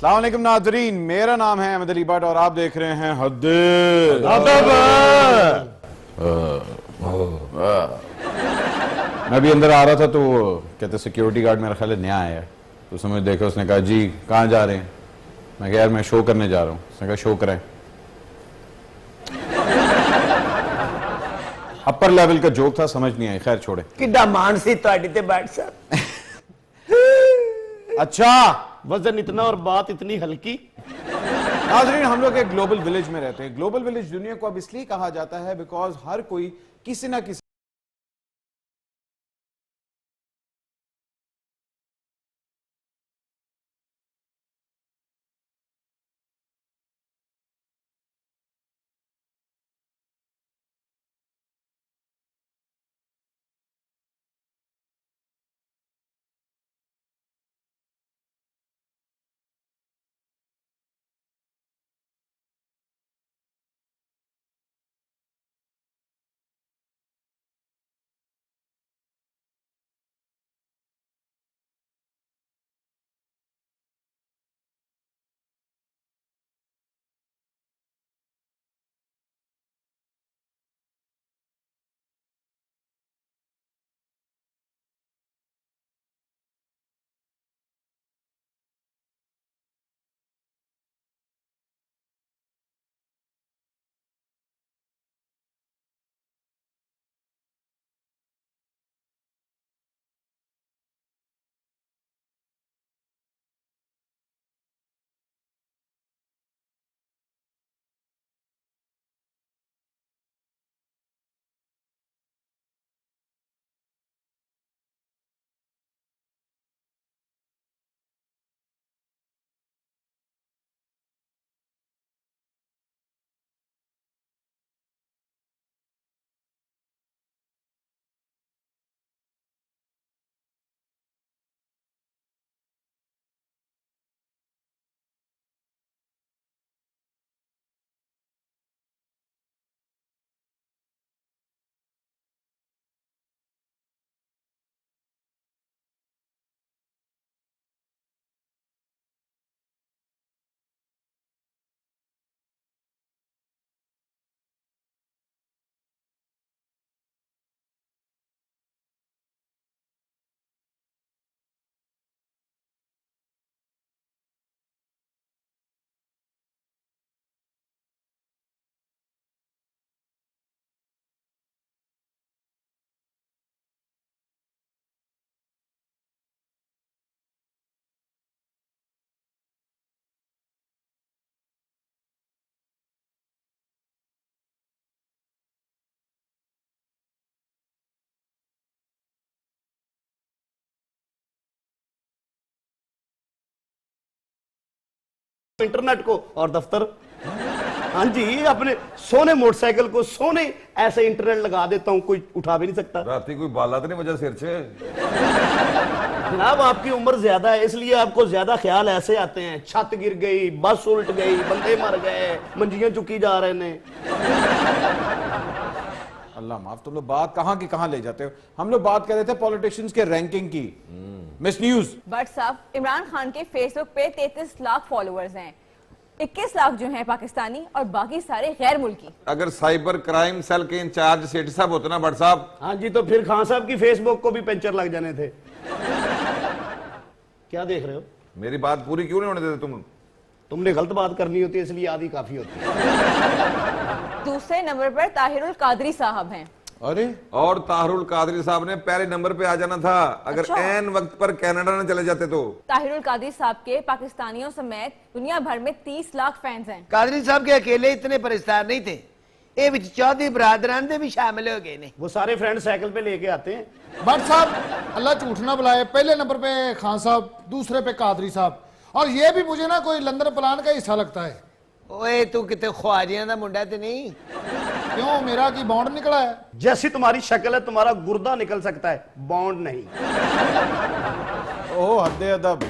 अस्सलाम वालेकुम नाज़रीन, मेरा नाम है अहमद अली भट्ट और आप देख रहे हैं हद। मैं भी अंदर आ रहा था तो कहते सिक्योरिटी गार्ड मेरा ख्याल नया आया है, तो उसने मुझे देखा, उसने कहा जी कहाँ जा रहे हैं। मैं कहा यार मैं शो करने जा रहा हूँ। उसने कहा शो कराएं। अपर लेवल का जोक था, समझ नहीं आई, खैर छोड़े। किड्डा मान सी तुहाडी ते बैठ साहब। अच्छा, वजन इतना और बात इतनी हल्की। नाज़रीन हम लोग एक ग्लोबल विलेज में रहते हैं। ग्लोबल विलेज दुनिया को अब इसलिए कहा जाता है बिकॉज हर कोई किसी ना किसी इंटरनेट को और दफ्तर। हाँ जी, अपने सोने मोटरसाइकिल को सोने ऐसे इंटरनेट लगा देता हूं, कोई उठा भी नहीं सकता। राती कोई बाला तो नहीं वजह सिर से? जनाब आपकी उम्र ज्यादा है इसलिए आपको ज्यादा ख्याल ऐसे आते हैं। छत गिर गई, बस उल्ट गई, बंदे मर गए, मंजियां चुकी जा रहे ने। अल्लाह माफ, तुम लोग बात कहां की कहां ले जाते हो। हम लोग बात कर रहे थे पॉलिटिशियंस के रैंकिंग की। मिस न्यूज बट साहब, इमरान खान के फेसबुक पे 33 लाख फॉलोअर्स हैं। 21 लाख जो हैं पाकिस्तानी और बाकी सारे गैर मुल्की। अगर साइबर क्राइम सेल के इंचार्ज सेठी साहब होते ना भट्ट साहब। हाँ जी, तो फिर खान साहब की फेसबुक को भी पंचर लग जाने थे। क्या देख रहे हो? मेरी बात पूरी क्यों नहीं होने देते तुम? तुमने गलत बात करनी होती है इसलिए आधी काफी होती है। दूसरे नंबर पर ताहिरुल कादरी साहब हैं। अरे, और ताहिरुल कादरी साहब ने पहले नंबर पे आ जाना था अगर अच्छा। ऐन वक्त पर कनाडा न चले जाते तो। ताहिरुल कादरी साहब के पाकिस्तानियों समेत दुनिया भर में 30 लाख फैंस हैं। कादरी साहब के अकेले इतने परिस्तार नहीं थे, ये विच चौधरी बरादरान दे भी शामिल हो गए ने। वो सारे फ्रेंड साइकिल पे लेके आते हैं। भट्ट साहब अल्लाह झूठ ना बुलाए, पहले नंबर पे खान साहब, दूसरे पे कादरी साहब, और ये भी मुझे ना कोई लंदन प्लान का हिस्सा लगता है। ओए तू किते ख्वाजियां दा मुंडा ते नहीं? क्यों, मेरा की बॉन्ड निकला है? जैसी तुम्हारी शक्ल है तुम्हारा गुर्दा निकल सकता है, बॉन्ड नहीं। ओह हद अदब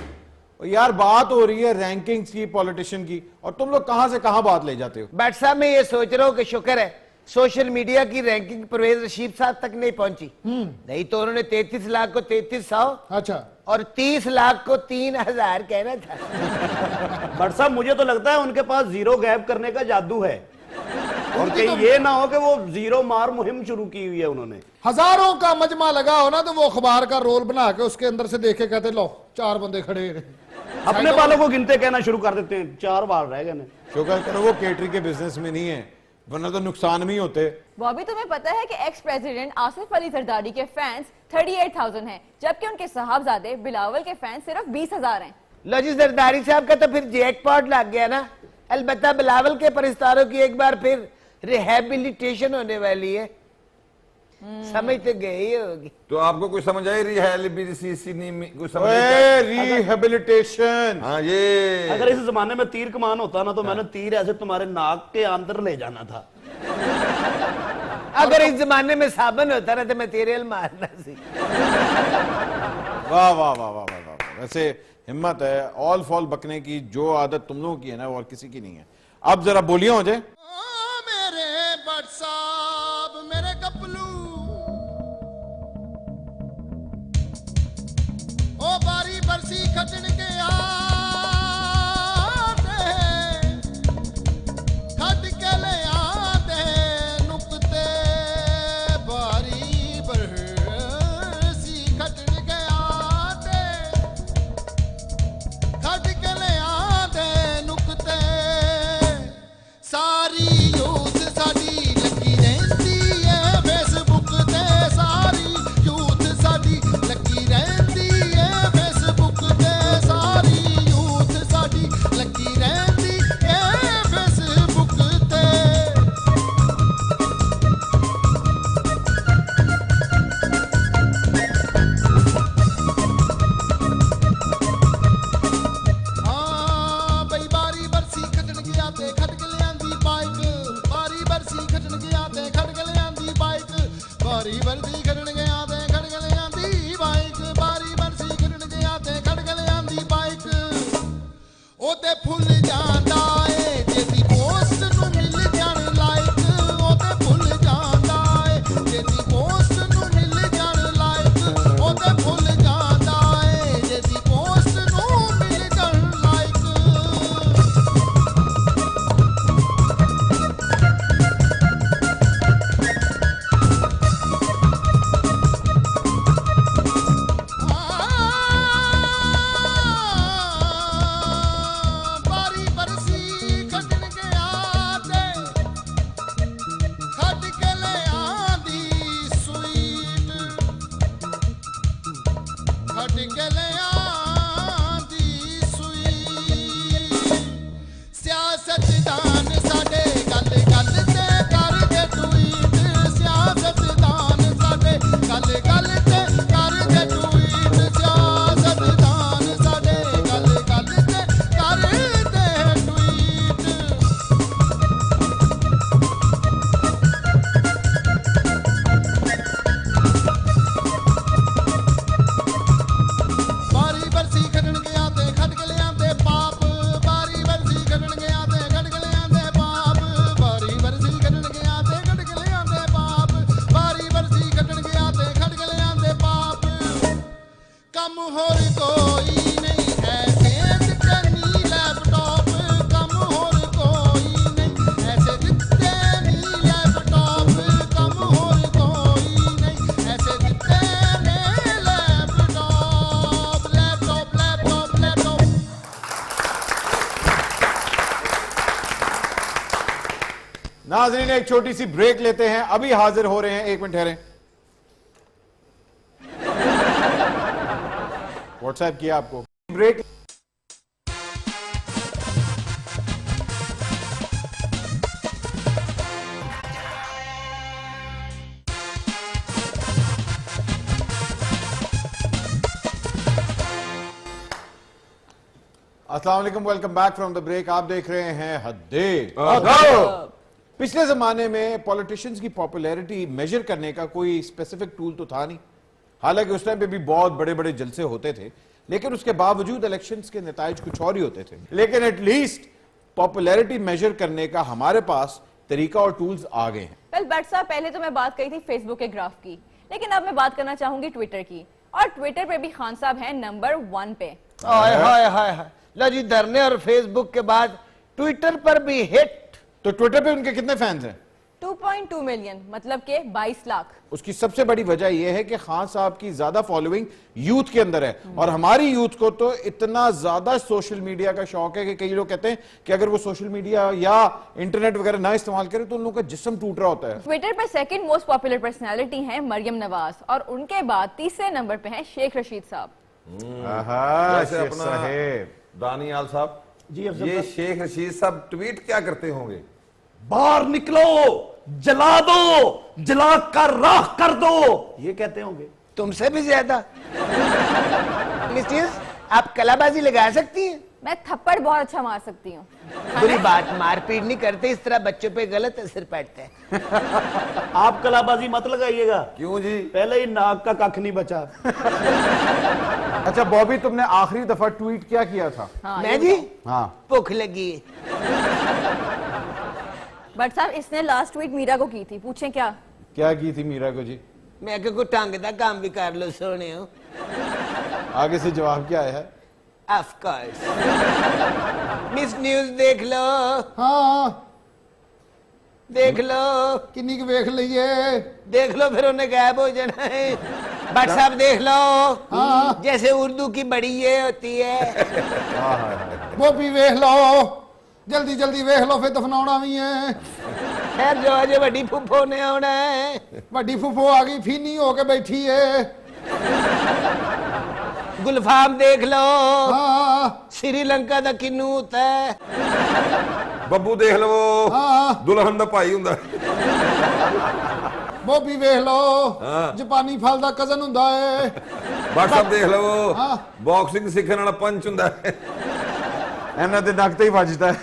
यार, बात हो रही है रैंकिंग्स की, पॉलिटिशियन की, और तुम लोग कहां से कहां बात ले जाते हो। भट्ट साहब मैं ये सोच रहा हूँ कि शुक्र है सोशल मीडिया की रैंकिंग परवेज रशीद साहब तक नहीं पहुंची, नहीं तो उन्होंने 33 लाख को 3300 अच्छा और 30 लाख को 3000 कहना था। भट्ट साहब मुझे तो लगता है उनके पास जीरो गैप करने का जादू है, और कहीं ये ना हो कि वो जीरो मार मुहिम शुरू की हुई है उन्होंने। हजारों का मजमा लगा हो ना तो वो अखबार का रोल बना के उसके अंदर से देख के कहते लो 4 बंदे खड़े हैं। अपने बालों को गिनते कहना शुरू कर देते हैं, 4 बार रह गए। शुक्र करो वो केटरिंग के बिजनेस में नहीं है, वरना तो नुकसान में ही होते। बॉबी तुम्हें पता है कि एक्स प्रेसिडेंट आसिफ अली जरदारी के फैंस 38,000 हैं, जबकि उनके साहबजादे बिलावल के फैंस सिर्फ 20,000 हैं। लो जी जरदारी साहब का तो फिर जैकपॉट लग गया ना। अलबत्ता बिलावल के परिस्तारों की एक बार फिर रिहैबिलिटेशन होने वाली है, समझ तो गई होगी। तो आपको कुछ समझ आई कुछ समझ आई? रिहेबिलिटेशन, हाँ ये अगर इस जमाने में तीर कमान होता ना तो मैंने तीर ऐसे तुम्हारे नाक के अंदर ले जाना था। अगर इस जमाने में साबन होता ना तो मटेरियल मारना सी। वाह वाह वाह वाह वाह वाह, वैसे हिम्मत है। ऑल फॉल बकने की जो आदत तुम लोगों की है ना और किसी की नहीं है। अब जरा बोलिए हो जाए। मेरे भट्ट साहब मेरे कपलू ओ बारी बरसी खटन के आते खट के ले आते नुकते बारी बरसी खटन के आते खट के ले आते नुकते सारी यूथ साडी लगी रहती है फेसबुक ते सारी यूथ साडी लगी रहती है फेसबुक ते सारी यूथ साडी लगी रहती है फेसबुक ते हाँ बई बारी बरसी खटन गया ते खट के लियांदी बाइक बारी बरसी खटन गया ते खट के लियांदी बाइक बारी बरसी खटन गया ते खट के लियांदी बाइक बारी बरसी खटन गया ते खट के लियांदी बाइक ओ ते फुल जांदा ए जेदी पोस्ट नु मिल जाण लाइक ओ ते फुल जांदा ए जेदी पोस्ट नु मिल जाण लाइक ओ ते फुल जांदा ए जेदी पोस्ट नु मिल जाण लाइक बारी बरसी खटन के आते खट के ले आंदी स्वीट खट के ले आंदी स्वीट सियासतदान साडे गल गल ते कर दे ट्वीट सियासतदान साडे गल गल ते कर दे ट्वीट सियासतदान साडे गल गल ते कर दे ट्वीट बारी बरसी खटन गया ते खट के लियांदे पाप बारी बरसी खटन गया ते खट के लियांदे पाप बारी बरसी खटन गया ते खट के लियांदे पाप बारी बरसी खटन गया ते खट के लियांदे पाप कम होर कोई नहीं ऐसे दिते नी लैपटॉप कम होर कोई नहीं ऐसे दिते नी लैपटॉप कम होर कोई नहीं ऐसे दिते ने लैपटॉप लैपटॉप लैपटॉप लैपटॉप नाज़रीन एक छोटी सी ब्रेक लेते हैं, अभी हाजिर हो रहे हैं। 1 मिनट ठहरें। व्हाट्सएप किया आपको ब्रेक। अस्सलाम वालेकुम, welcome back from the break. आप देख रहे हैं हद्दे अदब। पिछले जमाने में पॉलिटिशियंस की पॉपुलैरिटी मेजर करने का कोई स्पेसिफिक टूल तो था नहीं, हालांकि उस टाइम पे भी बहुत बड़े बड़े जलसे होते थे, लेकिन उसके बावजूद इलेक्शंस के नताइज कुछ और ही होते थे। लेकिन एटलीस्ट पॉपुलैरिटी मेजर करने का हमारे पास तरीका और टूल्स आ गए हैं। वेल बट साहब, पहले तो मैं बात करी थी फेसबुक के ग्राफ की, लेकिन अब मैं बात करना चाहूंगी ट्विटर की, और ट्विटर पे भी खान साहब हैं नंबर 1 पे। हाय हाय हाय हाय, लो जी, धरने और फेसबुक के बाद ट्विटर पर भी हिट। तो ट्विटर पे उनके कितने फैंस हैं? 2.2 मिलियन, मतलब के 22 लाख। उसकी सबसे बड़ी वजह यह है कि खान साहब की ज्यादा फॉलोइंग यूथ के अंदर है, और हमारी यूथ को तो इतना ज्यादा सोशल मीडिया का शौक है कि कई लोग कहते हैं कि अगर वो सोशल मीडिया या इंटरनेट वगैरह ना इस्तेमाल करें तो उन लोगों का जिस्म टूट रहा होता है। ट्विटर पे सेकंड मोस्ट पॉपुलर पर्सनालिटी हैं मरियम नवाज, और उनके बाद तीसरे नंबर पे हैं शेख रशीद साहब। वैसे अपना दानियाल साहब जी, अफजल ये साहब। शेख रशीद साहब ट्वीट क्या करते होंगे? बाहर निकलो, जला दो, जला कर राख कर दो, ये कहते होंगे। तुमसे भी ज्यादा। मिस्टर, आप कलाबाजी लगा सकती हैं? मैं थप्पड़ बहुत अच्छा मार सकती हूँ। बुरी बात, मारपीट नहीं करते, इस तरह बच्चों पे गलत असर पड़ता है। आप कलाबाजी मत लगाइएगा, क्यों जी? पहले ही नाक का कख नहीं बचा। अच्छा बॉबी, तुमने आखिरी दफा ट्वीट क्या किया था? हाँ, मैं जी, हाँ, भूख लगी है। बट साहब इसने लास्ट ट्वीट मीरा को की थी, पूछें क्या? क्या की थी मीरा को जी? मैं को टंग दा काम भी कर लो सोने हो। आगे से जवाब क्या आया है? Of course. मिस न्यूज देख लो, हाँ देख लो, किन्नी की वेख लीए। देख लो, फिर उन्हें गायब हो जाना है। बट साहब देख लो, जैसे उर्दू की बड़ी ये होती है। वो भी वेख लो, जल्दी जल्दी वेख लो, फिर दफनाउणा भी है। खैर जो अजे बड़ी फुफो ने आना है। ਵੱਡੀ ਫੁੱਫੋ आ गई, फीनी होके बैठी है। गुलफाम देख लो, हाँ श्रीलंका का किन्नू होता है। ਬੱਬੂ ਦੇਖ ਲਵੋ, ਹਾਂ। ਦੁਲਹਨ ਦਾ ਭਾਈ ਹੁੰਦਾ। ਬੋਬੀ ਵੇਖ ਲਓ, ਹਾਂ। ਜਾਪਾਨੀ ਫਲ ਦਾ ਕਜ਼ਨ ਹੁੰਦਾ ਹੈ। WhatsApp ਦੇਖ ਲਵੋ, ਹਾਂ। ਬਾਕਸਿੰਗ ਸਿੱਖਣ ਵਾਲਾ ਪੰਚ ਹੁੰਦਾ ਹੈ। ਇਹਨਾਂ ਦੇ ਨੱਕ ਤੇ ਹੀ ਵੱਜਦਾ ਹੈ।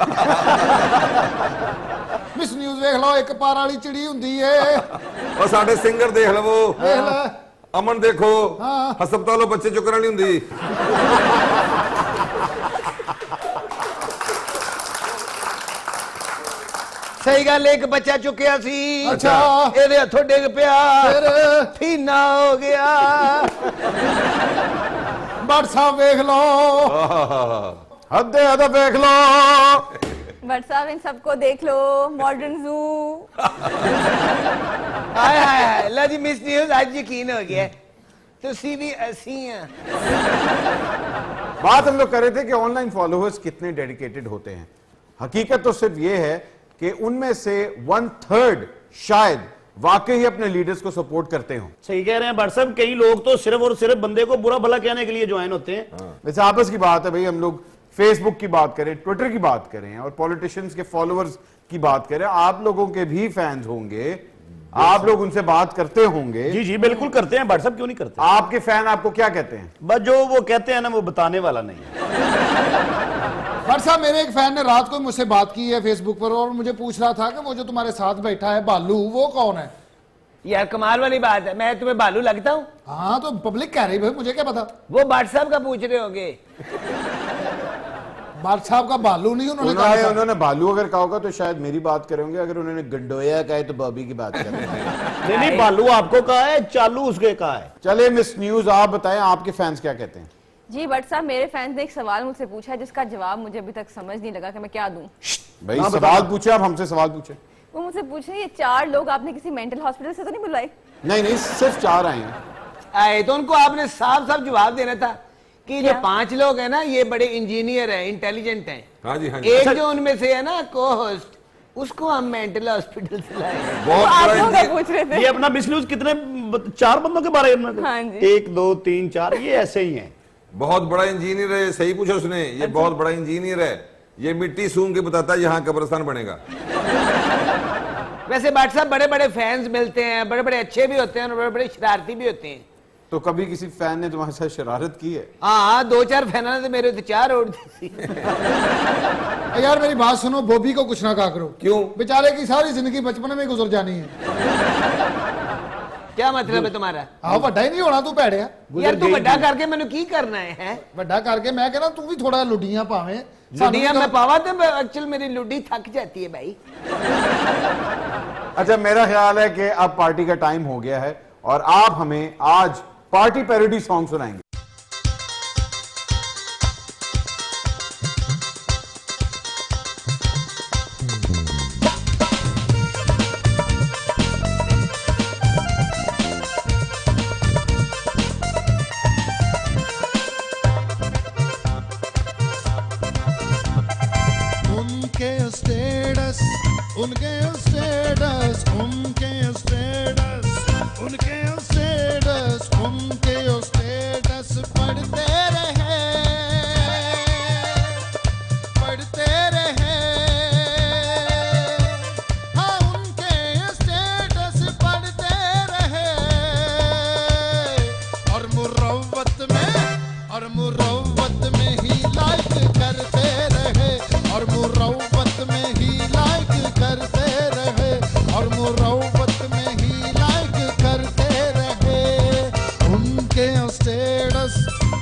ਮਿਸ ਨਿਊਜ਼ ਵੇਖ ਲਓ, ਇੱਕ ਪਾਰ ਵਾਲੀ ਚਿੜੀ ਹੁੰਦੀ ਹੈ। ਉਹ ਸਾਡੇ ਸਿੰਗਰ ਦੇਖ ਲਵੋ, ਵੇਖ ਲੈ, ਅਮਨ ਦੇਖੋ, ਹਾਂ। ਹਸਪਤਾਲੋਂ ਬੱਚੇ ਚੁੱਕਣ ਵਾਲੀ ਹੁੰਦੀ। सही गल, एक बच्चा चुकया सी, अच्छा। ਇਹਦੇ ਹੱਥੋਂ ਡਿੱਗ ਪਿਆ, ਫਿਰ फीना हो गया। WhatsApp ਵੇਖ ਲਓ। हद अदब देख लो। बट साहब इन सबको देख लो, मॉडर्न जू। हाय हाय हाय, लो जी मिस न्यूज आज यकीन हो गया, तुसी भी असी हैं। बात हम लोग कर रहे थे कि ऑनलाइन फॉलोअर्स कितने डेडिकेटेड होते हैं। हकीकत तो सिर्फ ये है कि उनमें से 1/3 शायद वाकई अपने लीडर्स को सपोर्ट करते हो। सही कह रहे हैं बट साहब, कई लोग तो सिर्फ और सिर्फ बंदे को बुरा भला कहने के लिए ज्वाइन होते हैं। वैसे आपस की बात है भाई, हम लोग फेसबुक की बात करें, ट्विटर की बात करें और पॉलिटिशियंस के फॉलोअर्स की बात करें, आप लोगों के भी फैंस होंगे, आप लोग उनसे बात करते होंगे। जी जी बिल्कुल करते हैं बट साहब, क्यों नहीं करते? आपके फैन आपको क्या कहते हैं? बस जो वो कहते हैं ना, वो बताने वाला नहीं है। भट्ट साहब, मेरे एक फैन ने रात को मुझसे बात की है फेसबुक पर, और मुझे पूछ रहा था कि वो जो तुम्हारे साथ बैठा है भालू, वो कौन है? यार कमाल वाली बात है, मैं तुम्हें बालू लगता हूँ? हाँ तो पब्लिक कह रही भाई, मुझे क्या पता। वो बाट साहब का पूछ रहे होंगे। भट्ट साहब का भालू नहीं उन्होंने कहा था। उन्होंने भालू अगर कहा होगा तो शायद मेरी बात करेंगे, अगर उन्होंने गंडोया कहा है तो बॉबी की बात कर रहे हैं। नहीं बालू आपको कहा है, चालू उसके कहा है। चले मिस न्यूज, आप बताएं आपके फैंस क्या कहते हैं? जी बट साहब, मेरे फैंस ने एक सवाल मुझसे पूछा है जिसका जवाब मुझे अभी तक समझ नहीं लगा कि मैं क्या दूं। भाई सवाल पूछे, आप हमसे सवाल पूछे। वो मुझसे पूछ रहे, ये 4 लोग आपने किसी मेंटल हॉस्पिटल से तो नहीं बुलाए? नहीं सिर्फ 4 आए हैं। आए तो उनको आपने साफ साफ जवाब देना था कि जो क्या? 5 लोग हैं ना, ये बड़े इंजीनियर हैं, इंटेलिजेंट हैं। हाँ जी, हाँ जी। एक जो उनमें से है ना को होस्ट, उसको हम मेंटल हॉस्पिटल से लाए। बहुत आप बड़ा लोग क्या इंजीनियर। पूछ रहे थे? ये अपना मिस न्यूज कितने 4 बंदों के बारे में? हाँ जी। 1 2 3 4 ये ऐसे ही हैं। बहुत बड़ा इंजीनियर है, सही पूछा उसने। ये बहुत बड़ा इंजीनियर है, ये मिट्टी सूंघ के बताता है यहाँ कब्रिस्तान बनेगा। वैसे बाट साहब, बड़े बड़े फैंस मिलते हैं, बड़े बड़े अच्छे भी होते हैं और बड़े बड़े शरारती भी होते हैं। तो कभी किसी फैन ने तुम्हारे साथ शरारत की है? हाँ 2-4 फैन ने तो मेरे तो 4 उड़ दी। यार मेरी बात सुनो, बॉबी को कुछ ना कहा करो। क्यों? बेचारे की सारी जिंदगी बचपन में गुजर जानी है। क्या मतलब है तुम्हारा? हाँ ਵੱਡਾ ही नहीं होना तू ਭੈੜਿਆ। यार तू बड़ा करके मैंने की करना है? ਵੱਡਾ ਕਰਕੇ मैं कहना तू भी थोड़ा लुडियां पावे, दुनिया में पावा तो एक्चुअल मेरी लुड्डी थक जाती है भाई। अच्छा, मेरा ख्याल है कि अब पार्टी का टाइम हो गया है और आप हमें आज पार्टी पैरोडी सॉन्ग सुनाएंगे। उनके स्टेटस उनके स्टेटस उनके स्टेटस उनके स्टेटस उनके स्टेटस पढ़ते रहे हाँ उनके स्टेटस पढ़ते रहे और मुरव्वत में ही लाइक करते रहे और मुरव्वत में ही लाइक करते रहे और मुरव्वत में ही लाइक करते रहे उनके स्टेटस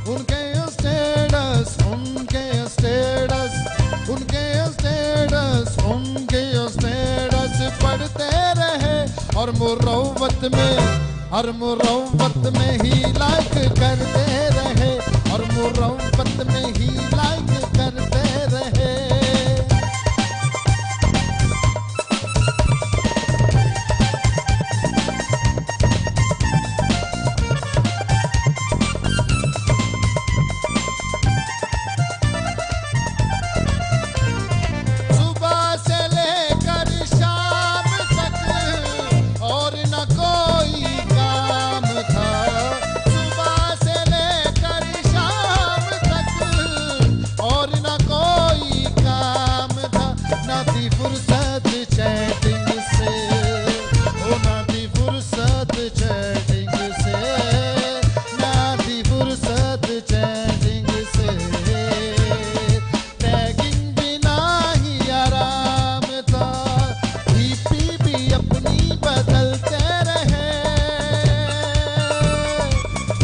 उनके स्टेटस उनके स्टेटस उनके स्टेटस उनके स्टेटस पढ़ते रहे और मुरव्वत में ही लाइक करते रहे और मुरव्वत में ही लाइक करते रहे। सुबह से लेकर शाम तक और न कोई काम था सुबह से लेकर शाम तक और न कोई काम था न थी फुर्सत चैटिंग से ओ न थी फुर्सत चैटिंग से न थी फुर्सत चैटिंग से टैगिंग बिना ही आराम था डीपी भी अपनी बदलते रहे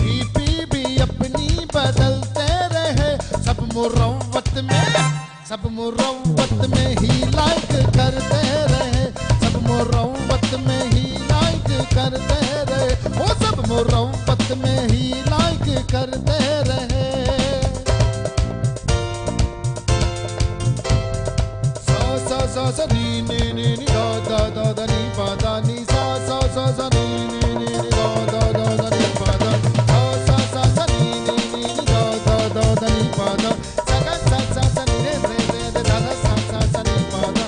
डीपी भी अपनी बदलते रहे सब मुरव्वत में ही लाइक करते रहे सब मुरव्वत में ही लाइक करते रहे वो सब मुरव्वत में ही लाइक करते रहे। सा सा नी नी नी नी दा दा दा नी पा दा नी सा सा नी नी नी नी दा दा नी पा दा सा नी नी नी नी दा नी पा दा सा नी रे रे रे दा सा नी पा दा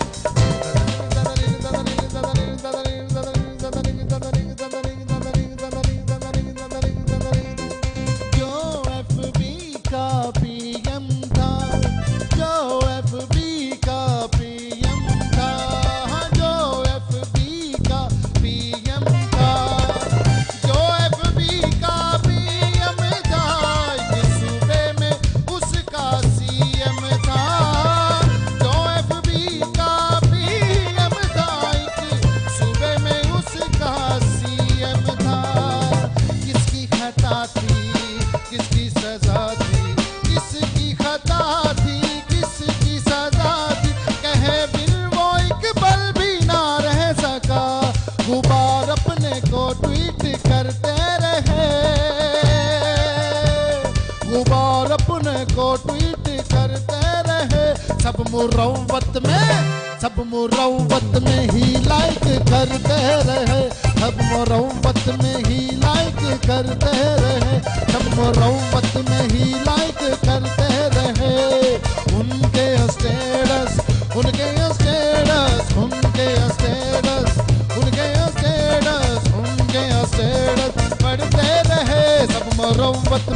जो FB का PM था जो FB का PM था हाँ जो FB का PM था जो FB का PM था इस सूबे में उसका CM था जो FB का PM था इस सूबे में उसका CM था किसकी खता थी किसकी सजा थी किसकी खता थी किसकी सजा थी कहे बिन वो एक पल भी ना रह सका गुबार अपने को ट्वीट करते रहे गुबार अपने को ट्वीट करते रहे सब मुरव्वत में ही लाइक करते रहे सब मुरव्वत में ही लाइक करते रहे सब मुरव्वत में ही लाइक करते रहे उनके स्टेटस उनके स्टेटस उनके स्टेटस उनके स्टेटस उनके स्टेटस पढ़ते रहे सब मुरव्वत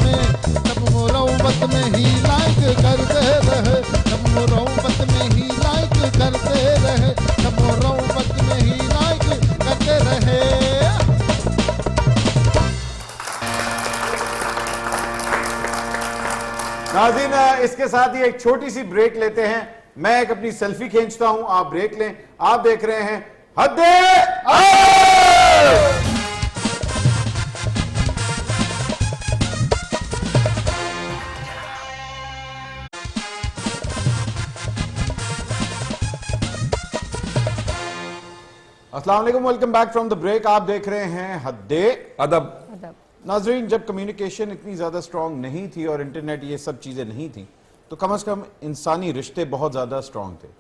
में ही लाइक करते रहे सब मुरव्वत में ही लाइक करते रहे सब मुरव्वत में ही लाइक करते रहे। नाज़रीन, इसके साथ ही एक छोटी सी ब्रेक लेते हैं। मैं एक अपनी सेल्फी खींचता हूं, आप ब्रेक लें। आप देख रहे हैं हद्दे अस्सलाम वालेकुम, welcome back from the break. आप देख रहे हैं हद्दे अदब। नाजरीन, जब कम्युनिकेशन इतनी ज्यादा स्ट्रांग नहीं थी और इंटरनेट ये सब चीजें नहीं थी तो कम से कम इंसानी रिश्ते बहुत ज्यादा स्ट्रांग थे।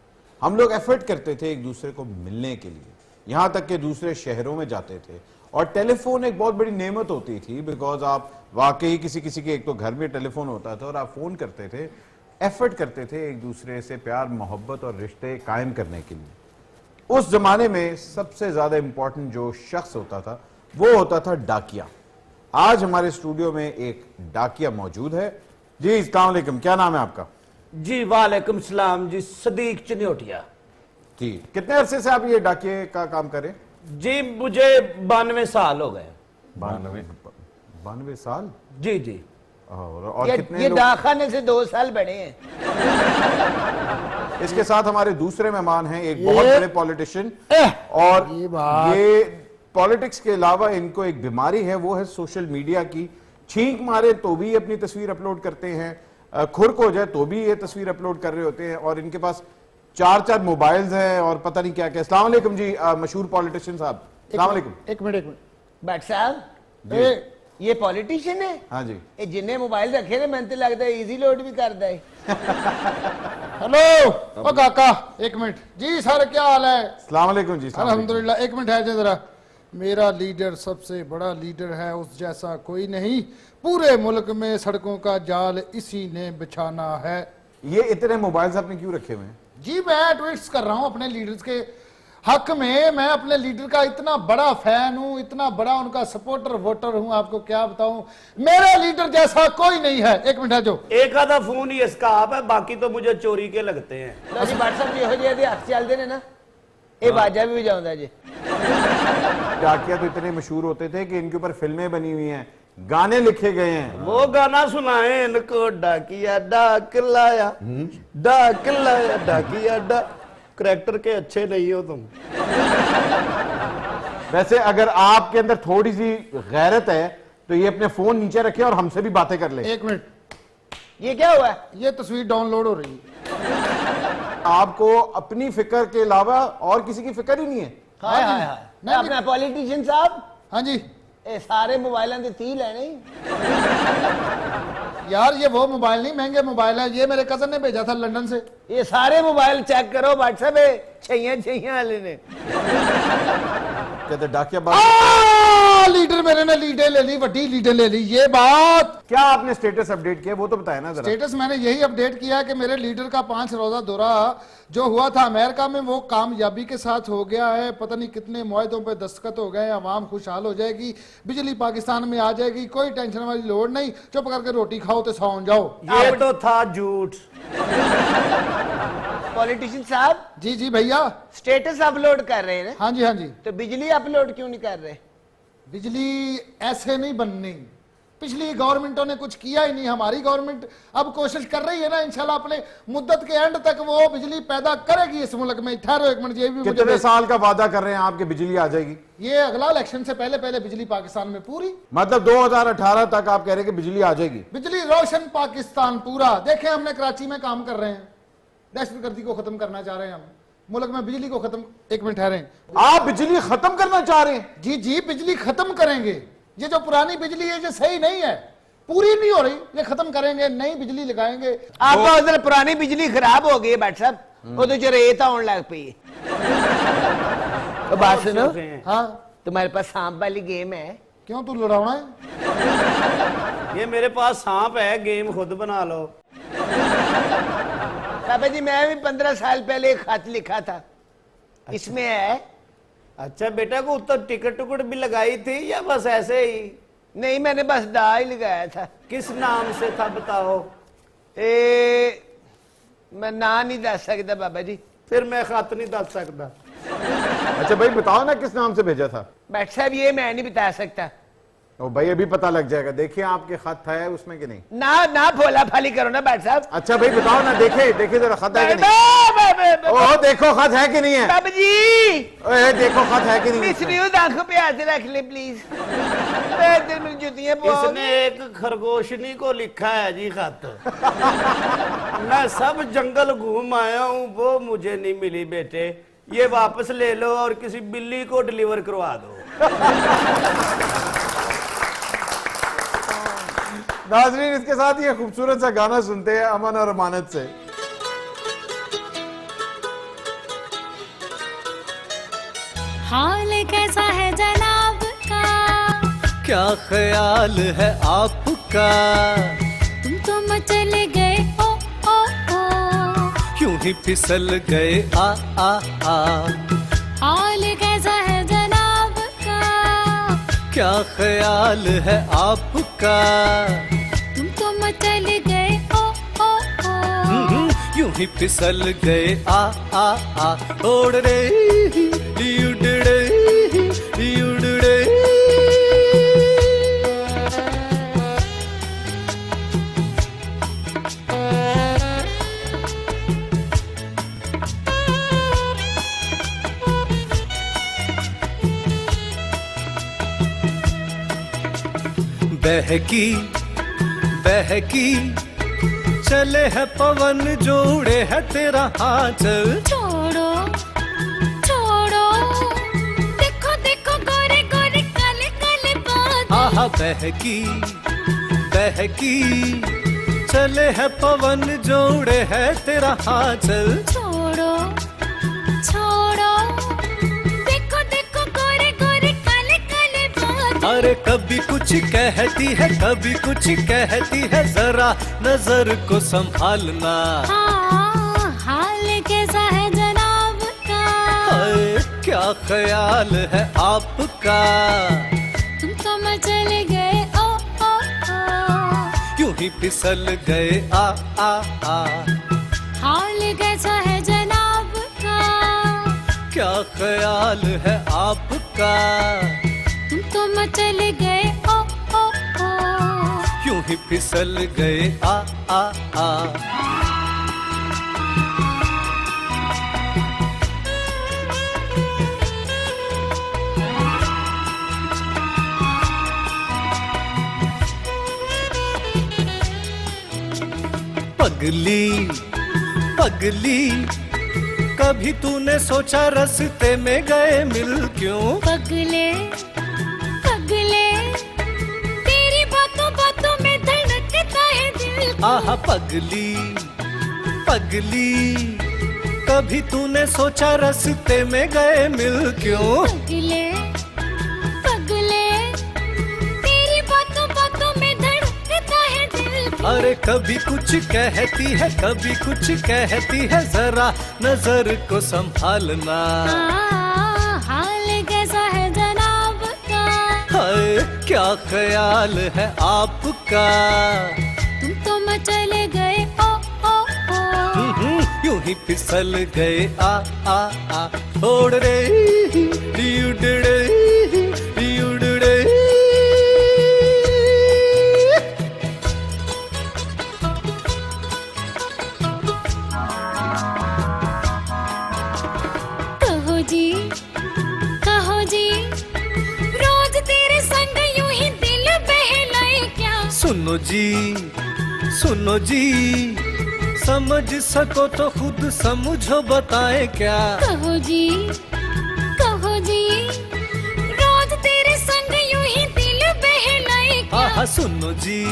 हम लोग एफर्ट करते थे एक दूसरे को मिलने के लिए, यहां तक कि दूसरे शहरों में जाते थे। और टेलीफोन एक बहुत बड़ी नेमत होती थी, बिकॉज आप वाकई किसी किसी के एक तो घर में टेलीफोन होता था और आप फोन करते थे, एफर्ट करते थे एक दूसरे से प्यार मोहब्बत और रिश्ते कायम करने के लिए। उस जमाने में सबसे ज्यादा इंपॉर्टेंट जो शख्स होता था वो होता था डाकिया। आज हमारे स्टूडियो में एक डाकिया मौजूद है। जी अस्सलाम वालेकुम, क्या नाम है आपका? जी वालेकुम सलाम जी, सदीक चन्योटिया जी। कितने अरसे से आप ये डाकिए का काम करें? जी। मुझे 92 साल हो गए। 92 साल? जी जी। और कितने ये लोग? दाखाने से 2 साल बड़े हैं। इसके साथ हमारे दूसरे मेहमान हैं एक बहुत बड़े पॉलिटिशियन, और ये ये पॉलिटिक्स के अलावा इनको एक बीमारी है, वो है सोशल मीडिया की। छींक मारे तो भी अपनी तस्वीर अपलोड करते हैं, खुरक हो जाए तो भी ये तस्वीर अपलोड कर रहे होते हैं, और इनके पास 4 मोबाइल्स हैं और पता नहीं क्या क्या। अस्सलाम वालेकुम जी, मशहूर पॉलिटिशियन साहब, अस्सलाम वालेकुम। एक मिनट भट्ट साहब, ये पॉलिटिशियन है? हाँ जी। ये जिन्हें मोबाइल रखे थे, मैंने तो लगता है इजी लोड भी करता है। हेलो ओ काका, एक मिनट जी। सर क्या हाल है? अस्सलाम वालेकुम जी। अस्सलाम वालेकुम। अल्हम्दुलिल्लाह। एक मिनट है जरा। मेरा लीडर सबसे बड़ा लीडर है, उस जैसा कोई नहीं। पूरे मुल्क में सड़कों का जाल इसी ने बिछाना है। ये इतने मोबाइल्स आपने क्यों रखे हुए हैं? जी मैं ट्वीट्स कर रहा हूँ अपने लीडर्स के हक में। मैं अपने लीडर का इतना बड़ा फैन हूँ, इतना बड़ा उनका सपोर्टर वोटर हूँ, आपको क्या बताऊं। मेरा लीडर जैसा कोई नहीं है। एक मिनट है जो एक आधा फोन ही इसका आप है, बाकी तो मुझे चोरी के लगते हैं। लो जी भट्ट साहब जी, हो जी हथ चलते ने ना, ये बाजा भी बजाउंदा जी। डाकिया तो इतने मशहूर होते थे कि इनके ऊपर फिल्में बनी हुई हैं, गाने लिखे गए हैं। वो गाना सुनाए इनको, डाकिया डाक लाया, डाक लाया, डाकिया डाक। करैक्टर के अच्छे नहीं हो तुम। वैसे अगर आपके अंदर थोड़ी सी गैरत है तो ये अपने फोन नीचे रखे और हमसे भी बातें कर ले। एक मिनट, ये क्या हुआ? ये तस्वीर डाउनलोड हो रही है। आपको अपनी फिक्र के अलावा और किसी की फिक्र ही नहीं है? हाय हाय हाय। नहीं, अपना पॉलिटिशियन साहब, हाँ जी ये सारे मोबाइलों के 30 लेने। यार, ये वो मोबाइल नहीं, महंगे मोबाइल है। ये मेरे कजन ने भेजा था लंदन से। ये सारे मोबाइल चेक करो भट्ट साहब, छैया वाले ने। कहते डाकिया बात। लीडर मेरे ने लीडर ले ली, वड्डी लीडर ले ली। ये बात क्या आपने स्टेटस अपडेट किया वो तो बताया ना जरा। स्टेटस मैंने यही अपडेट किया कि मेरे लीडर का 5 रोजा दौरा जो हुआ था अमेरिका में, वो कामयाबी के साथ हो गया है। पता नहीं कितने मुआहदों पे दस्तखत हो गए, अवाम खुशहाल हो जाएगी, बिजली पाकिस्तान में आ जाएगी, कोई टेंशन वाली लोड नहीं। चुप करके रोटी खाओ तो सौं जाओ। ये तो था झूठ। पॉलिटिशियन साहब जी जी भैया। स्टेटस अपलोड कर रहे हैं, हाँ जी हाँ जी। तो बिजली अपलोड क्यों नहीं कर रहे? बिजली ऐसे नहीं बननी। पिछली गवर्नमेंटों ने कुछ किया ही नहीं। हमारी गवर्नमेंट अब कोशिश कर रही है ना, इंशाल्लाह अपने मुद्दत के एंड तक वो बिजली पैदा करेगी इस मुल्क में। ठहरो एक मिनट, ये भी कितने साल का वादा कर रहे हैं आपके बिजली आ जाएगी? ये अगला इलेक्शन से पहले पहले बिजली पाकिस्तान में पूरी। मतलब 2018 तक आप कह रहे हैं कि बिजली आ जाएगी? बिजली रोशन पाकिस्तान पूरा। देखें, हमने कराची में काम कर रहे हैं, दहशतगर्दी को खत्म करना चाह रहे हैं हम, मुल्क में बिजली को खत्म। एक मिनट ठहरें, आप बिजली खत्म करना चाह रहे हैं? जी जी, बिजली खत्म करेंगे। ये जो पुरानी बिजली है जो सही नहीं है, पूरी नहीं हो रही, ये खत्म करेंगे, नई बिजली लगाएंगे। आपका उधर पुरानी बिजली खराब हो गई है भट्ट साहब, वो तो जो रेत आने लग पई है। तो बात सुनो, हाँ तुम्हारे पास सांप वाली गेम है? क्यों, तू लड़ावना है? ये मेरे पास सांप है, गेम खुद बना लो। पापा जी, मैं भी 15 साल पहले एक खत लिखा था, इसमें है। अच्छा बेटा, को तो टिकट टुकट भी लगाई थी या बस ऐसे ही? नहीं, मैंने बस दा ही लगाया था। किस नाम से था बताओ? मैं ना नहीं दस सकता बाबा जी। फिर मैं खत नहीं दस सकता। अच्छा भाई बताओ ना किस नाम से भेजा था? भट्ट साहब ये मैं नहीं बता सकता। ओ भाई अभी पता लग जाएगा, देखिए आपके खत है उसमें कि नहीं। ना भोला फाली करो ना भट्ट साहब। अच्छा भाई बताओ ना, देखे जरा खत है कि नहीं। ओह देखो खत है कि नहीं है। बाबा जी ओए देखो खत है कि नहीं। मिसरीज आंखों पे हाथ रख ले प्लीज। मेरी जुतियां इसने एक खरगोशनी को लिखा है जी खत। मैं सब जंगल घूम आया हूँ, वो मुझे नहीं मिली बेटे। ये वापस ले लो और किसी बिल्ली को डिलीवर करवा दो। नाजरीन, इसके साथ ये खूबसूरत सा गाना सुनते हैं अमन और अमानत से। हाल कैसा है जनाब का, क्या ख्याल है आपका, तुम तो मचल गए ओ ओ ओ, क्यों ही फिसल गए आ आ आ। हाल कैसा है जनाब का, क्या ख्याल है आपका, तुम तो मचल गए ओ ओ ओ, यूं ही फिसल गए आ आ आ। ओड़ रे उड़ड़े उड़ड़े। बहकी बहकी चले है पवन, जोड़े है तेरा हाथ। छोड़ो छोड़ो, देखो देखो गोरे गोरे काले काले बादल। आहा बहकी बहकी चले है पवन, जोड़े है तेरा हाथ। छोड़ो छोड़ो, देखो देखो गोरे गोरे काले काले बादल। अरे कभी कुछ कहती है, कभी कुछ कहती है, जरा नजर को संभालना। हाँ, हाल कैसा है जनाब का, हाय, क्या ख्याल है आपका, तुम तो मचल गए ओ ओ ओ, यूं ही फिसल गए आ आ आ। हाल कैसा है जनाब का, क्या ख्याल है आपका, तुम तो मचल गए ओ ओ ओ, यूं ही फिसल गए आ आ आ। पगली पगली, कभी तूने सोचा रास्ते में गए मिल क्यों। पगले पगले, तेरी बातों बातों में धड़कता है दिल। आहा पगली पगली, कभी तूने सोचा रास्ते में गए मिल क्यों। पगले पगले, तेरी बातों बातों में धड़कता है दिल। अरे कभी कुछ कहती है, कभी कुछ कहती है, जरा नजर को संभालना। हाल कैसा है जनाब का, हाय, क्या ख्याल है आपका, तुम तो मचल गए ओ ओ ओ, यूं ही फिसल गए आ आ आ। ओड़ रे उड़ड़े उड़ड़े। कहो जी कहो जी, रोज तेरे संग यूं ही दिल बहलाए क्या। सुनो जी सुनो जी, समझ सको तो खुद समझो, बताए क्या। कहो जी रोज तेरे संग यूं ही दिल बहलाए क्या। आहा सुनो जी,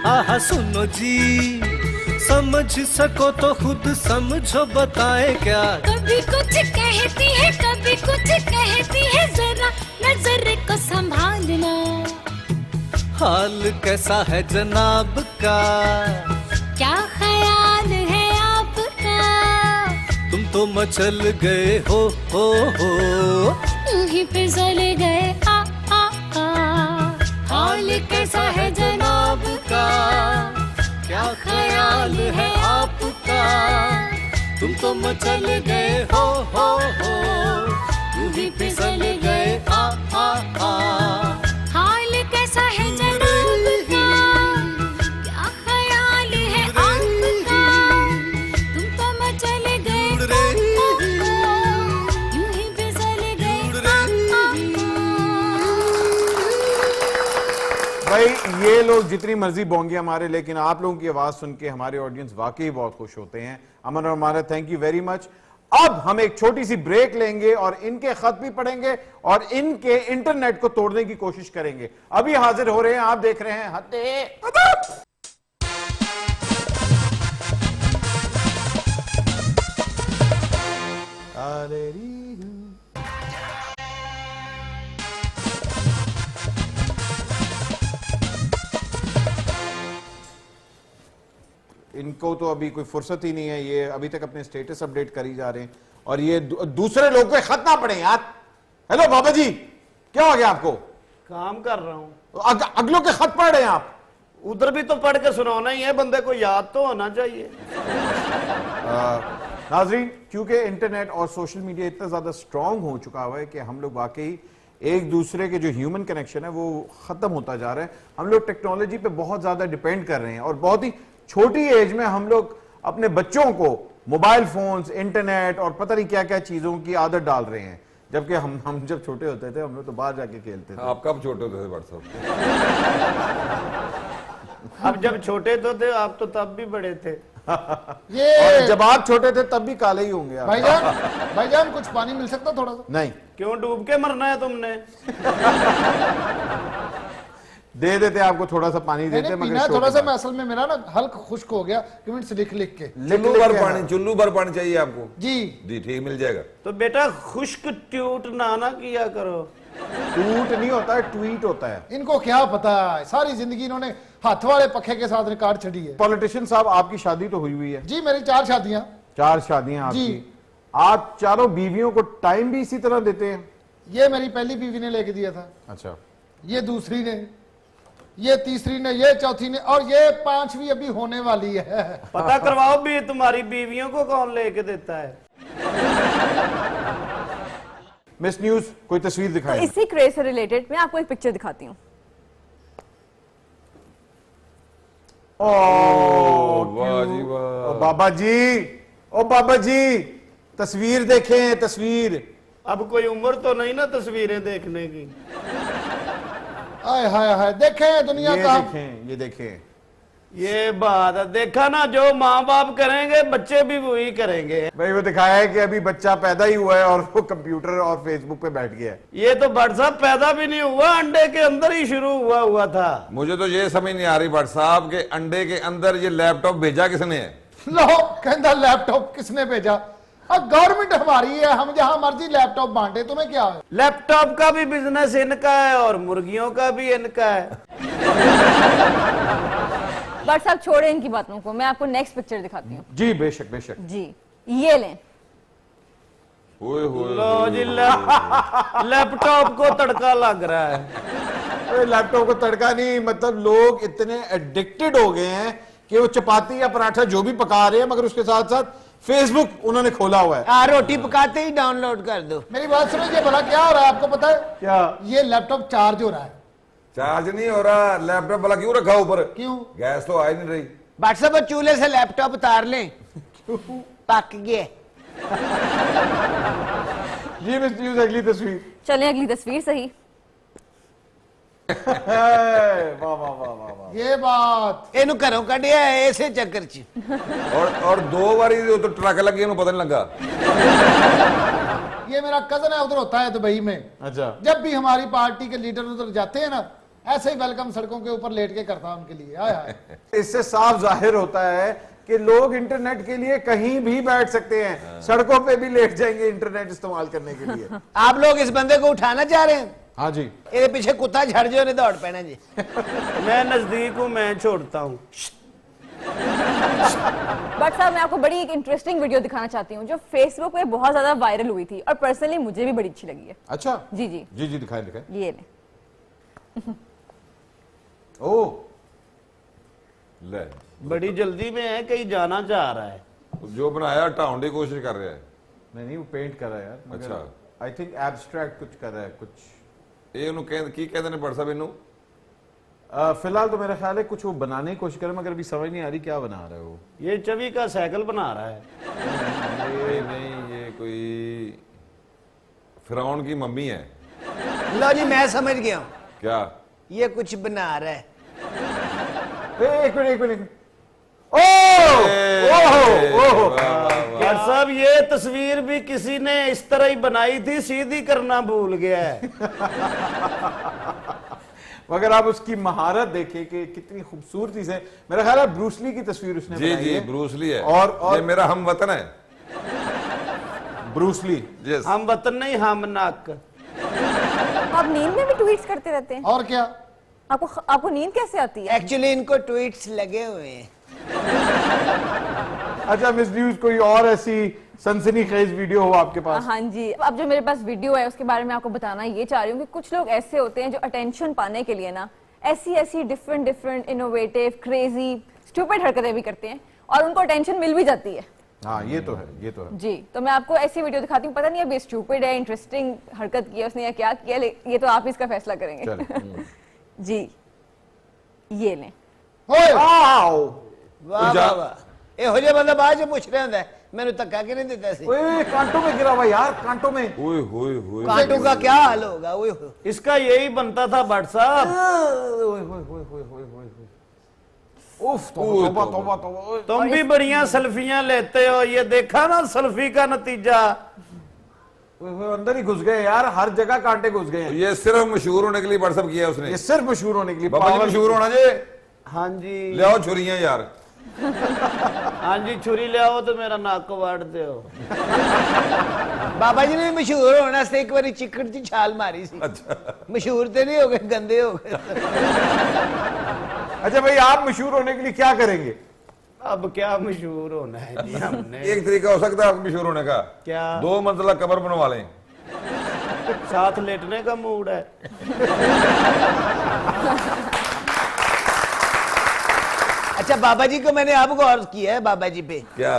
आहा सुनो जी, समझ सको तो खुद समझो, बताए क्या। कभी कुछ कहती है, कभी कुछ कहती है, जरा नजर को संभालना। हाल कैसा है जनाब का, क्या ख्याल है आपका, तुम तो मचल गए हो हो। यूं ही फिसल गए आ आ आ। हाल कैसा है जनाब का, क्या ख्याल है आपका, तुम तो मचल गए हो हो। यूं ही फिसल गए आ आ आ। हाल कैसा है जनाब का, क्या ख्याल है आपका, तुम तो मचल गए ओ ओ ओ, यूं ही फिसल गए आ आ आ। भाई ये लोग जितनी मर्जी बोंगियां मारे, लेकिन आप लोगों की आवाज सुन के हमारे ऑडियंस वाकई बहुत खुश होते हैं। अमन और अमानत, थैंक यू वेरी मच। अब हम एक छोटी सी ब्रेक लेंगे और इनके खत भी पढ़ेंगे और इनके इंटरनेट को तोड़ने की कोशिश करेंगे। अभी हाजिर हो रहे हैं, आप देख रहे हैं हद्दे। इनको तो अभी कोई फुर्सत ही नहीं है, ये अभी तक अपने स्टेटस अपडेट करी जा रहे हैं और ये दूसरे लोग पे खत ना पढ़े यार। हेलो बाबा जी, क्या हो गया आपको? काम कर रहा हूँ। अगलों के खत पढ़ रहे हैं आप? उधर भी तो पढ़ के सुनाना ही है, बंदे को याद तो होना चाहिए। नाजरीन, क्योंकि इंटरनेट और सोशल मीडिया इतना ज्यादा स्ट्रांग हो चुका हुआ है कि हम लोग वाकई एक दूसरे के जो ह्यूमन कनेक्शन है वो खत्म होता जा रहा है। हम लोग टेक्नोलॉजी पे बहुत ज्यादा डिपेंड कर रहे हैं और बहुत ही छोटी एज में हम लोग अपने बच्चों को मोबाइल फोन्स, इंटरनेट और पता नहीं क्या क्या चीजों की आदत डाल रहे हैं, जबकि हम जब छोटे होते थे हम लोग तो बाहर जाके खेलते थे। आप कब छोटे होते थे व्हाट्सएप? अब जब छोटे तो थे, आप तो तब भी बड़े थे। ये और जब आप छोटे थे तब भी काले ही होंगे आप। भाईजान कुछ पानी मिल सकता थोड़ा सा? नहीं, क्यों डूब के मरना है तुमने? दे देते आपको थोड़ा सा पानी देते, पीना है थोड़ा सा। मैं असल में मेरा ना हल्क खुश्क हो गया कमेंट्स लिख लिख के। चुल्लू भर पानी चाहिए आपको? जी ठीक मिल जाएगा। तो बेटा खुश्क ट्यूट ना किया करो। टूट नहीं होता है, ट्वीट होता है। इनको क्या पता है, सारी जिंदगी इन्होंने हाथ वाले पखे के साथ रिकॉर्ड छड़ी है। पॉलिटिशियन साहब, आपकी शादी तो हुई है? जी मेरी 4 शादियां। 4 शादियां आपकी। आप चारों बीवियों को टाइम भी इसी तरह देते हैं? ये मेरी पहली बीवी ने लेके दिया था। अच्छा। ये दूसरी ने, ये तीसरी ने, ये चौथी ने और ये 5वीं अभी होने वाली है। पता करवाओ भी तुम्हारी बीवियों को कौन लेके देता है। मिस न्यूज, कोई तस्वीर तो दिखाएं। इसी क्रेज से रिलेटेड मैं आपको एक पिक्चर दिखाती हूँ। वाह जी वाह। ओ बाबा जी, ओ बाबा जी, तस्वीर देखें, तस्वीर। अब कोई उम्र तो नहीं ना तस्वीरें देखने की। हाय हाय हाय, देखें दुनिया ये का। देखें, ये देखें। ये बात है, देखा ना, जो माँ बाप करेंगे बच्चे भी वही करेंगे। भाई वो दिखाया है कि अभी बच्चा पैदा ही हुआ है और वो कंप्यूटर और फेसबुक पे बैठ गया है। ये तो व्हाट्सएप पैदा भी नहीं हुआ, अंडे के अंदर ही शुरू हुआ था। मुझे तो ये समझ नहीं आ रही व्हाट्सएप के अंडे के अंदर ये लैपटॉप भेजा किसने है? लो कहता लैपटॉप किसने भेजा? अब गवर्नमेंट हमारी है, हम जहां मर्जी लैपटॉप बांटे, तुम्हें क्या है? लैपटॉप का भी बिजनेस इनका है और मुर्गियों का भी इनका है। बट साहब छोड़े इनकी बातों को, मैं आपको नेक्स्ट पिक्चर दिखाती हूँ। जी बेशक बेशक। जी ये लें। ओए होए लो जी, लैपटॉप को तड़का लग रहा है। लैपटॉप को तड़का नहीं, मतलब लोग इतने एडिक्टेड हो गए हैं कि वो चपाती या पराठा जो भी पका रहे हैं मगर उसके साथ साथ फेसबुक उन्होंने खोला हुआ है। रोटी पकाते ही डाउनलोड कर दो। मेरी बात सुनो, ये भला क्या हो रहा है आपको पता है? क्या? ये लैपटॉप चार्ज हो रहा है। चार्ज नहीं हो रहा, लैपटॉप वाला क्यों रखा ऊपर? क्यों? गैस तो आ ही नहीं रही। व्हाट्सएप पर चूल्हे से लैपटॉप उतार लें, पक गए। जी मिस न्यूज, अगली तस्वीर। चलें अगली तस्वीर सही। वाह वाह वाह वाह वाह। ये बात इनू घरों कढ़िया है इसे चक्कर च। और 2 बारी तो ट्रक लगी, पता नहीं लगा। ये मेरा कजन है, उधर होता है दुबई में। अच्छा। जब भी हमारी पार्टी के लीडर उधर जाते हैं ना, ऐसे ही वेलकम सड़कों के ऊपर लेट के करता है उनके लिए। हाय हाय। इससे साफ जाहिर होता है कि लोग इंटरनेट के लिए कहीं भी बैठ सकते हैं, सड़कों पे भी लेट जाएंगे इंटरनेट इस्तेमाल करने के लिए। आप लोग इस बंदे को उठाना चाह रहे हैं? हाँ जी। ये पीछे कुत्ता झड़ जो ने दौड़ पैना जी। मैं नजदीक हूं, मैं छोड़ता हूं। बट साहब मैं आपको बड़ी एक इंटरेस्टिंग वीडियो दिखाना चाहती हूँ जो फेसबुक पे बहुत ज्यादा वायरल हुई थी और पर्सनली मुझे भी बड़ी अच्छी लगी है। अच्छा। जी जी जी जी, दिखाएं दिखाएं। ये लें। ओ ले, बड़ी जल्दी में है, कहीं जाना चाह रहा है। जो बनाया ढाउंड की कोशिश कर रहा है। नहीं वो पेंट कर रहा है यार। अच्छा। आई थिंक एब्स्ट्रैक्ट कुछ कर रहा है कुछ। ये उन्होंने की कहते हैं व्हाट्सएप इनू? फिलहाल तो मेरा ख्याल है कुछ वो बनाने की कोशिश करे मगर अभी समझ नहीं आ रही क्या बना रहा है वो। ये चवी का साइकिल बना रहा है। ये नहीं, ये कोई फिरौन की मम्मी है। लो जी मैं समझ गया हूं, क्या? ये कुछ बना रहा है। एक मिनट। ओह वाह, वाह, वाह। साहब ये तस्वीर भी किसी ने इस तरह ही बनाई थी, सीधी करना भूल गया है। मगर आप उसकी महारत देखिए कि कितनी खूबसूरती से, मेरा ख्याल है ब्रूसली की तस्वीर उसने जी बनाई जी है। ब्रूसली है। और ये मेरा हम वतन है ब्रूसली। यस। हम वतन नहीं, हम नाक। आप नींद में भी ट्वीट्स करते रहते हैं? और क्या? आपको नींद कैसे आती है? एक्चुअली इनको ट्वीट्स लगे हुए हैं। अच्छा मिस न्यूज, कोई और ऐसी सनसनीखेज वीडियो हो आपके पास? हाँ जी, अब जो मेरे पास वीडियो है उसके बारे में आपको बताना ये चाह रही हूँ कि कुछ लोग ऐसे होते हैं जो अटेंशन पाने के लिए ना ऐसी डिफरेंट इनोवेटिव क्रेजी स्टूपिड हरकतें भी करते हैं और उनको अटेंशन मिल भी जाती है। हाँ ये तो है, ये तो है। जी, तो मैं आपको ऐसी वीडियो दिखाती हूँ, पता नहीं अब ये स्टूपिड है, इंटरेस्टिंग हरकत की है उसने या क्या किया, ये तो आप इसका फैसला करेंगे। चलो। जी, ये लें। ओए वाह वाह वाह, ਇਹੋ ਜਿਹਾ ਬੰਦਾ ਬਾਅਦ ਚ ਪੁੱਛ ਰਿਹਾ ਹੁੰਦਾ ਮੈਨੂੰ ਧੱਕਾ ਕਿ नहीं देता सी। ओए कांटों में गिरा हुआ यार, कांटों में। ओए होए होए। कांटों का क्या हाल होगा? ओए होए। इसका यही बनता था भट्ट साहब। उफ, तौबा तौबा तौबा। तुम भी बढ़िया सेल्फियां लेते हो, ये देखा ना सेल्फी का नतीजा। अंदर ही घुस गए यार, हर जगह कांटे घुस गए हैं। ये सिर्फ मशहूर होने के लिए व्हाट्सएप किया उसने। ये सिर्फ मशहूर होने के लिए। बाबा जी मशहूर होना जी। हाँ जी, ले आओ छुरियां यार। हाँ जी, छुरी ले आओ तो मेरा नाक को वाट दो। बाबा जी ने मशहूर होने से एक बार चिकड़ च छाल मारी सी। अच्छा। मशहूर तो नहीं हो गए, गंदे हो गए। अच्छा भाई, आप मशहूर होने के लिए क्या करेंगे? अब क्या मशहूर होना है जी हमने? एक तरीका हो सकता है आपको मशहूर होने का। क्या? 2 मंजिला कब्र बनवा लें। साथ लेटने का मूड है। अच्छा बाबा जी को मैंने अब गौर किया है बाबा जी पे, क्या?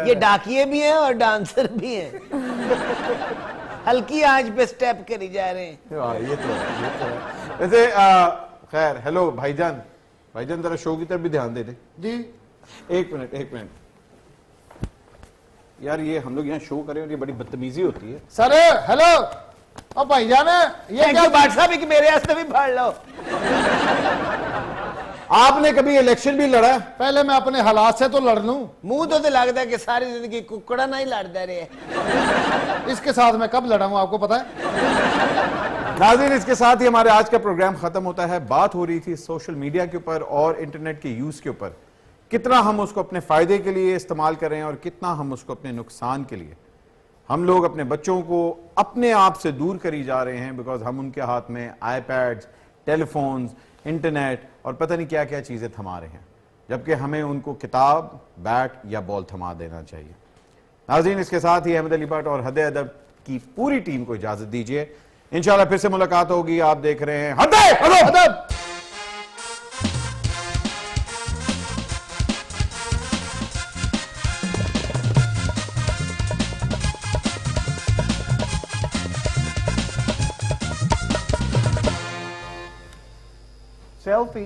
ये डाकिए भी हैं और डांसर भी हैं। हल्की आंच पे स्टेप करी जा रहे हैं। हाँ, ये तो है, ये तो है। वैसे खैर, हेलो भाईजान, भाईजान जरा शो की तरफ भी ध्यान दे दे। जी एक मिनट यार, ये हम लोग यहाँ शो करें और ये बड़ी बदतमीजी होती है। सर हेलो, और भाईजान ये क्या? बात साहब कि मेरे वास्ते भी फाड़ लो। आपने कभी इलेक्शन भी लड़ा है? पहले मैं अपने हालात से तो लड़ लूं। मुंह तो लगता है कि सारी जिंदगी कुकड़ा नहीं लड़ता रहे। इसके साथ मैं कब लड़ा हूं आपको पता है? नाज़रीन, इसके साथ ही हमारे आज का प्रोग्राम खत्म होता है। बात हो रही थी सोशल मीडिया के ऊपर और इंटरनेट के यूज के ऊपर, कितना हम उसको अपने फायदे के लिए इस्तेमाल करें और कितना हम उसको अपने नुकसान के लिए। हम लोग अपने बच्चों को अपने आप से दूर करी जा रहे हैं बिकॉज हम उनके हाथ में आईपैड्स, टेलीफोन्स, इंटरनेट और पता नहीं क्या क्या चीजें थमा रहे हैं, जबकि हमें उनको किताब, बैट या बॉल थमा देना चाहिए। नाज़रीन, इसके साथ ही अहमद अली भट्ट और हद अदब की पूरी टीम को इजाजत दीजिए। इंशाल्लाह फिर से मुलाकात होगी। आप देख रहे हैं हद अदब। सेल्फी।